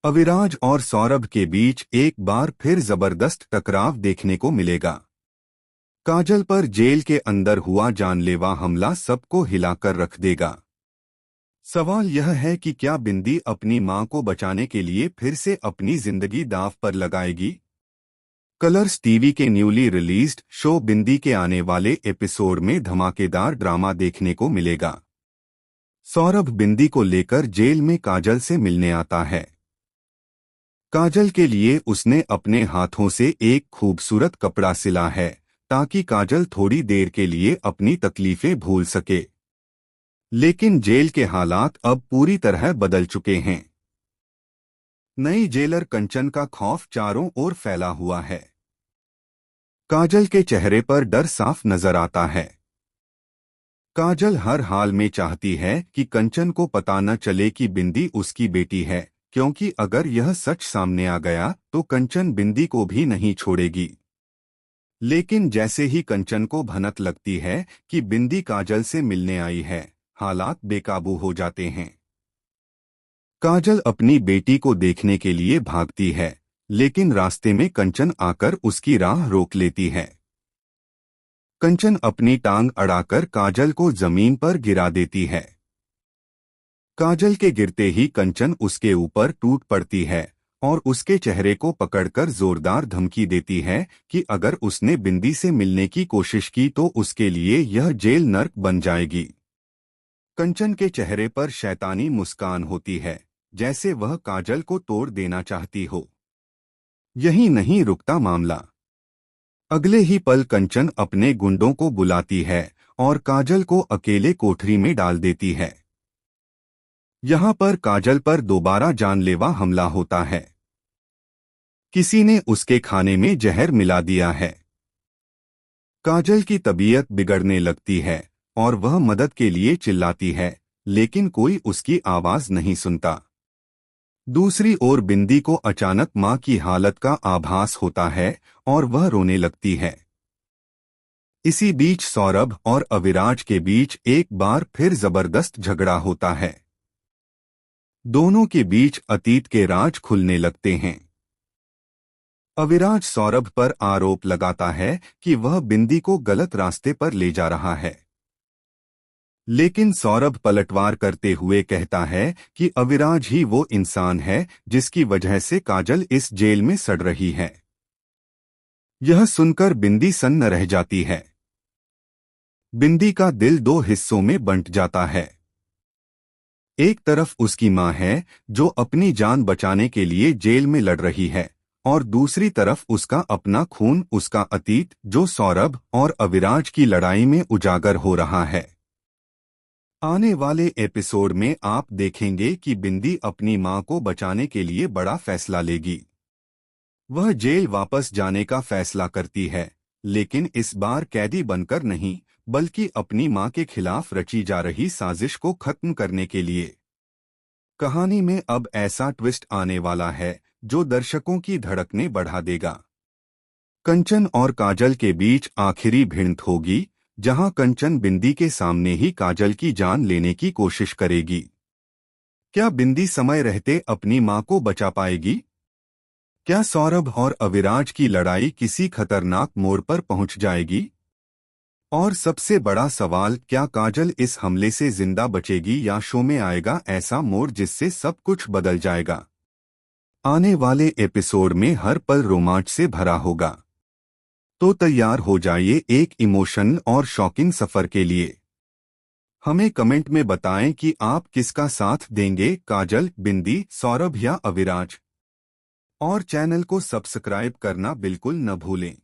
अविराज और सौरभ के बीच एक बार फिर जबरदस्त टकराव देखने को मिलेगा। काजल पर जेल के अंदर हुआ जानलेवा हमला सबको हिलाकर रख देगा। सवाल यह है कि क्या बिंदी अपनी मां को बचाने के लिए फिर से अपनी जिंदगी दांव पर लगाएगी। कलर्स टीवी के न्यूली रिलीज्ड शो बिंदी के आने वाले एपिसोड में धमाकेदार ड्रामा देखने को मिलेगा। सौरभ बिंदी को लेकर जेल में काजल से मिलने आता है। काजल के लिए उसने अपने हाथों से एक खूबसूरत कपड़ा सिला है ताकि काजल थोड़ी देर के लिए अपनी तकलीफें भूल सके। लेकिन जेल के हालात अब पूरी तरह बदल चुके हैं। नई जेलर कंचन का खौफ चारों ओर फैला हुआ है। काजल के चेहरे पर डर साफ नजर आता है। काजल हर हाल में चाहती है कि कंचन को पता न चले कि बिंदी उसकी बेटी है, क्योंकि अगर यह सच सामने आ गया तो कंचन बिंदी को भी नहीं छोड़ेगी। लेकिन जैसे ही कंचन को भनक लगती है कि बिंदी काजल से मिलने आई है, हालात बेकाबू हो जाते हैं। काजल अपनी बेटी को देखने के लिए भागती है, लेकिन रास्ते में कंचन आकर उसकी राह रोक लेती है। कंचन अपनी टांग अड़ाकर काजल को जमीन पर गिरा देती है। काजल के गिरते ही कंचन उसके ऊपर टूट पड़ती है और उसके चेहरे को पकड़कर जोरदार धमकी देती है कि अगर उसने बिंदी से मिलने की कोशिश की तो उसके लिए यह जेल नर्क बन जाएगी। कंचन के चेहरे पर शैतानी मुस्कान होती है, जैसे वह काजल को तोड़ देना चाहती हो। यही नहीं रुकता मामला। अगले ही पल कंचन अपने गुंडों को बुलाती है और काजल को अकेले कोठरी में डाल देती है। यहाँ पर काजल पर दोबारा जानलेवा हमला होता है। किसी ने उसके खाने में जहर मिला दिया है। काजल की तबीयत बिगड़ने लगती है और वह मदद के लिए चिल्लाती है, लेकिन कोई उसकी आवाज नहीं सुनता। दूसरी ओर बिंदी को अचानक मां की हालत का आभास होता है और वह रोने लगती है। इसी बीच सौरभ और अविराज के बीच एक बार फिर जबरदस्त झगड़ा होता है। दोनों के बीच अतीत के राज खुलने लगते हैं। अविराज सौरभ पर आरोप लगाता है कि वह बिंदी को गलत रास्ते पर ले जा रहा है। लेकिन सौरभ पलटवार करते हुए कहता है कि अविराज ही वो इंसान है जिसकी वजह से काजल इस जेल में सड़ रही है। यह सुनकर बिंदी सन्न रह जाती है। बिंदी का दिल दो हिस्सों में बंट जाता है। एक तरफ उसकी मां है जो अपनी जान बचाने के लिए जेल में लड़ रही है, और दूसरी तरफ उसका अपना खून, उसका अतीत, जो सौरभ और अविराज की लड़ाई में उजागर हो रहा है। आने वाले एपिसोड में आप देखेंगे कि बिंदी अपनी मां को बचाने के लिए बड़ा फैसला लेगी। वह जेल वापस जाने का फैसला करती है, लेकिन इस बार कैदी बनकर नहीं, बल्कि अपनी मां के खिलाफ रची जा रही साजिश को खत्म करने के लिए। कहानी में अब ऐसा ट्विस्ट आने वाला है जो दर्शकों की धड़कनें बढ़ा देगा। कंचन और काजल के बीच आखिरी भिड़ंत होगी, जहां कंचन बिंदी के सामने ही काजल की जान लेने की कोशिश करेगी। क्या बिंदी समय रहते अपनी मां को बचा पाएगी? क्या सौरभ और अविराज की लड़ाई किसी खतरनाक मोड़ पर पहुंच जाएगी? और सबसे बड़ा सवाल, क्या काजल इस हमले से जिंदा बचेगी या शो में आएगा ऐसा मोड़ जिससे सब कुछ बदल जाएगा? आने वाले एपिसोड में हर पल रोमांच से भरा होगा। तो तैयार हो जाइए एक इमोशनल और शॉकिंग सफर के लिए। हमें कमेंट में बताएं कि आप किसका साथ देंगे, काजल, बिंदी, सौरभ या अविराज। और चैनल को सब्सक्राइब करना बिल्कुल न भूलें।